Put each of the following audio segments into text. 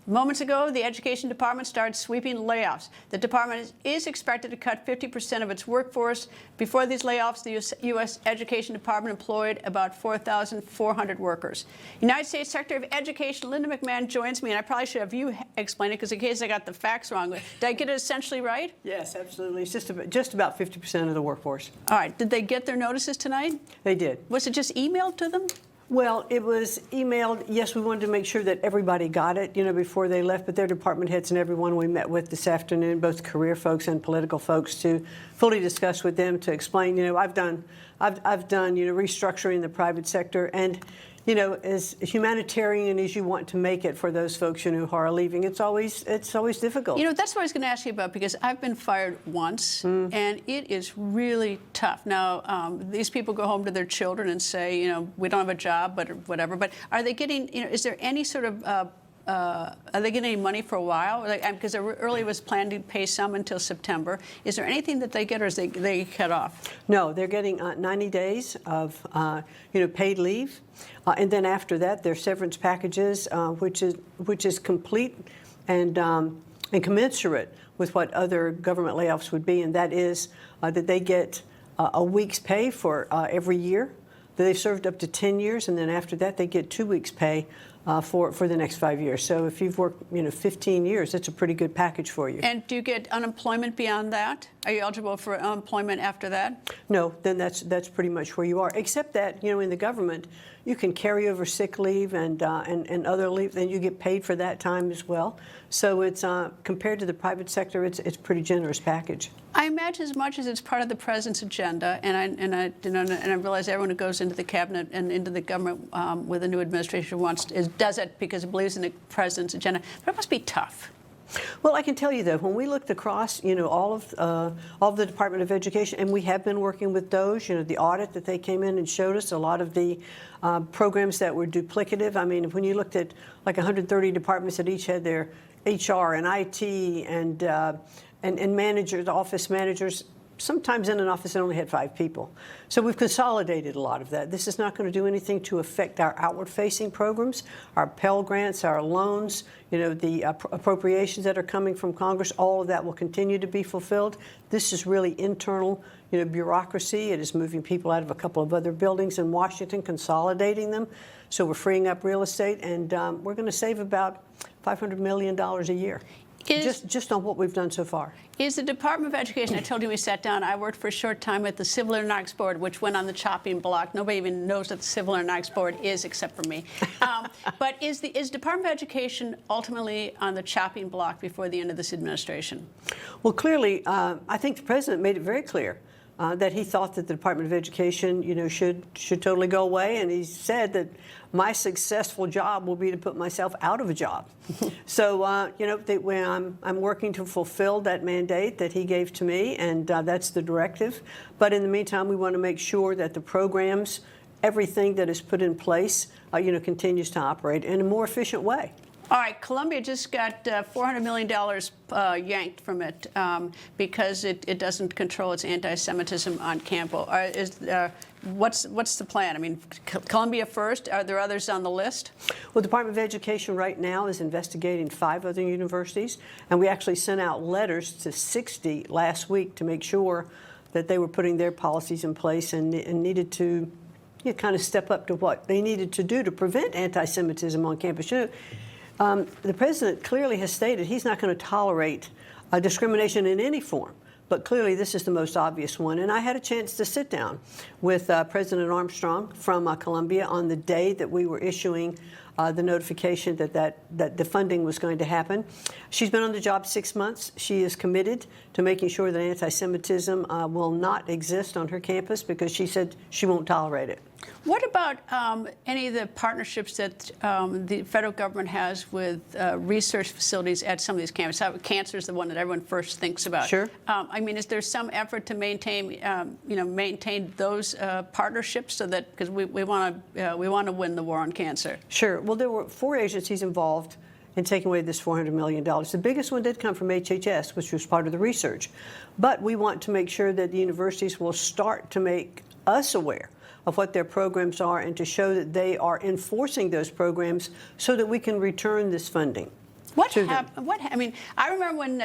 Moments ago, the Education Department started sweeping layoffs. The department is expected to cut 50% of its workforce. Before these layoffs, the U.S. Education Department employed about 4,400 workers. United States Secretary of Education Linda McMahon joins me, and I probably should have you explain it, because in case I got the facts wrong. Did I get it essentially right? Yes, absolutely. It's just about 50% of the workforce. All right. Did they get their notices tonight? They did. Was it just emailed to them? Well, it was emailed. Yes, we wanted to make sure that everybody got it, before they left. But their department heads and everyone we met with this afternoon, both career folks and political folks, to fully discuss with them, to explain. I've done restructuring in the private sector, and as humanitarian as you want to make it for those folks who are leaving, it's always difficult. That's what I was going to ask you about, because I've been fired once, and it is really tough. Now, these people go home to their children and say, we don't have a job, but whatever. But are they getting, is there any sort of are they getting any money for a while? Because earlier was planned to pay some until September. Is there anything that they get, or is they cut off? No, they're getting 90 days of paid leave, and then after that, their severance packages, which is complete and commensurate with what other government layoffs would be, and that is that they get a week's pay for every year that they've served up to 10 years, and then after that, they get 2 weeks' pay for the next 5 years. So if you've worked 15 years, that's a pretty good package for you. And do you get unemployment beyond that? Are you eligible for unemployment after that? No, then that's pretty much where you are. Except that in the government, you can carry over sick leave and other leave, then you get paid for that time as well. So it's compared to the private sector, it's a pretty generous package. I imagine, as much as it's part of the president's agenda, and I realize everyone who goes into the cabinet and into the government with a new administration does it because it believes in the president's agenda. But it must be tough. Well, I can tell you, though, when we looked across, all of the Department of Education, and we have been working with those, the audit that they came in and showed us, a lot of the programs that were duplicative. I mean, when you looked at like 130 departments that each had their HR and IT and managers, office managers, sometimes in an office that only had 5 people. So we've consolidated a lot of that. This is not going to do anything to affect our outward-facing programs, our Pell Grants, our loans, the appropriations that are coming from Congress. All of that will continue to be fulfilled. This is really internal, bureaucracy. It is moving people out of a couple of other buildings in Washington, consolidating them. So we're freeing up real estate, and we're going to save about $500 million a year. Just on what we've done so far. Is the Department of Education, I told you we sat down, I worked for a short time at the Civil Aeronautics Board, which went on the chopping block. Nobody even knows what the Civil Aeronautics Board is except for me. But is Department of Education ultimately on the chopping block before the end of this administration? Well, clearly, I think the president made it very clear that he thought that the Department of Education, should totally go away, and he said that my successful job will be to put myself out of a job. So, I'm working to fulfill that mandate that he gave to me, and that's the directive. But in the meantime, we want to make sure that the programs, everything that is put in place, continues to operate in a more efficient way. All right, Columbia just got $400 million yanked from it because it doesn't control its anti-Semitism on campus. What's the plan? I mean, Columbia first. Are there others on the list? Well, the Department of Education right now is investigating 5 other universities, and we actually sent out letters to 60 last week to make sure that they were putting their policies in place and needed to kind of step up to what they needed to do to prevent anti-Semitism on campus. The president clearly has stated he's not going to tolerate discrimination in any form, but clearly this is the most obvious one. And I had a chance to sit down with President Armstrong from Columbia on the day that we were issuing the notification that the funding was going to happen. She's been on the job 6 months. She is committed to making sure that anti-Semitism will not exist on her campus, because she said she won't tolerate it. What about any of the partnerships that the federal government has with research facilities at some of these campuses? Cancer is the one that everyone first thinks about. Sure. I mean, is there some effort to maintain those partnerships so that, because we want to win the war on cancer? Sure. Well, there were 4 agencies involved in taking away this $400 million. The biggest one did come from HHS, which was part of the research. But we want to make sure that the universities will start to make us aware of what their programs are and to show that they are enforcing those programs so that we can return this funding. What to them. happened? I mean, I remember when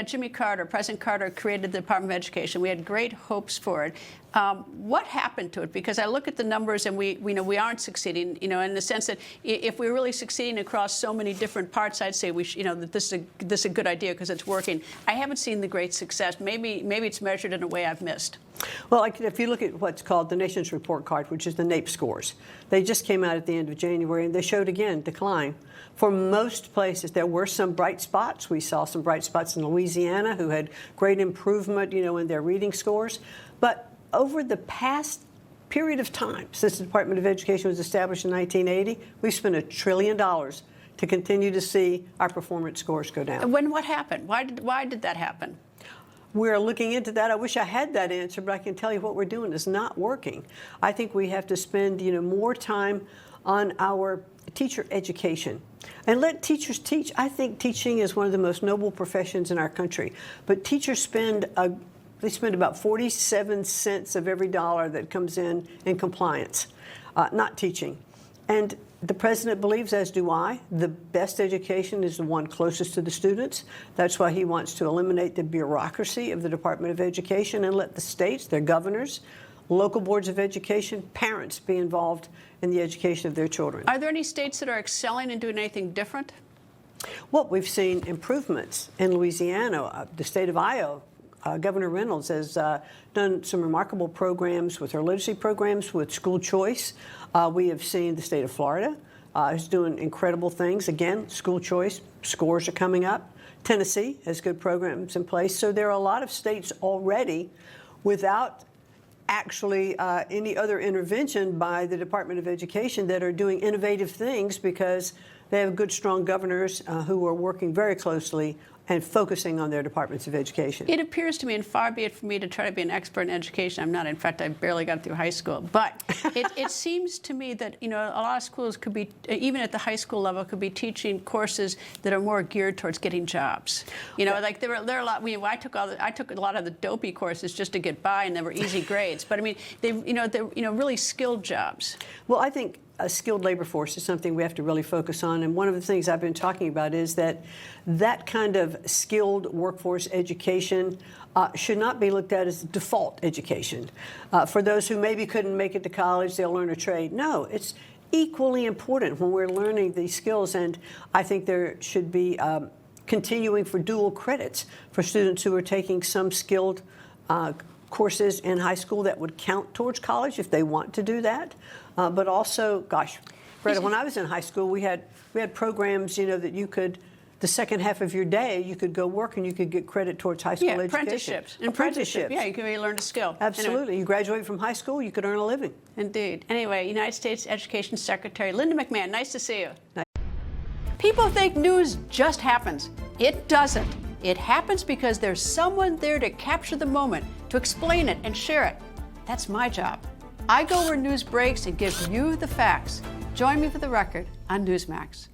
President Carter created the Department of Education. We had great hopes for it. What happened to it? Because I look at the numbers and we know we aren't succeeding. In the sense that if we're really succeeding across so many different parts, I'd say that this is a good idea because it's working. I haven't seen the great success. Maybe it's measured in a way I've missed. Well, if you look at what's called the Nation's Report Card, which is the NAEP scores, they just came out at the end of January, and they showed again decline. For most places, there were some bright spots. We saw some bright spots in Louisiana, who had great improvement, in their reading scores. But over the past period of time, since the Department of Education was established in 1980, we've spent $1 trillion to continue to see our performance scores go down. What happened? Why did that happen? We're looking into that. I wish I had that answer, but I can tell you what we're doing is not working. I think we have to spend, more time on our teacher education and let teachers teach. I think teaching is one of the most noble professions in our country, but teachers spend about 47 cents of every dollar that comes in compliance, not teaching. And the president believes, as do I, the best education is the one closest to the students. That's why he wants to eliminate the bureaucracy of the Department of Education and let the states, their governors, local boards of education, parents be involved in the education of their children. Are there any states that are excelling and doing anything different? Well, we've seen improvements in Louisiana. The state of Iowa, Governor Reynolds has done some remarkable programs with her literacy programs, with school choice. We have seen the state of Florida is doing incredible things. Again, school choice scores are coming up. Tennessee has good programs in place. So there are a lot of states already without actually any other intervention by the Department of Education that are doing innovative things because they have good, strong governors who are working very closely and focusing on their departments of education. It appears to me, and far be it from me to try to be an expert in education. I'm not. In fact, I barely got through high school. But it seems to me that a lot of schools could be, even at the high school level, could be teaching courses that are more geared towards getting jobs. Like there are a lot. I took a lot of the dopey courses just to get by, and they were easy grades. But I mean, they're really skilled jobs. Well, I think a skilled labor force is something we have to really focus on. And one of the things I've been talking about is that kind of skilled workforce education should not be looked at as default education. For those who maybe couldn't make it to college, they'll learn a trade. No, it's equally important when we're learning these skills. And I think there should be continuing for dual credits for students who are taking some skilled courses in high school that would count towards college if they want to do that. But also, gosh, Greta, when I was in high school, we had programs, that you could, the second half of your day, you could go work and you could get credit towards high school education. Apprenticeships. Yeah, you can really learn a skill. Absolutely. Anyway. You graduate from high school, you could earn a living. Indeed. Anyway, United States Education Secretary Linda McMahon, nice to see you. Nice. People think news just happens. It doesn't. It happens because there's someone there to capture the moment, to explain it and share it. That's my job. I go where news breaks and give you the facts. Join me for The Record on Newsmax.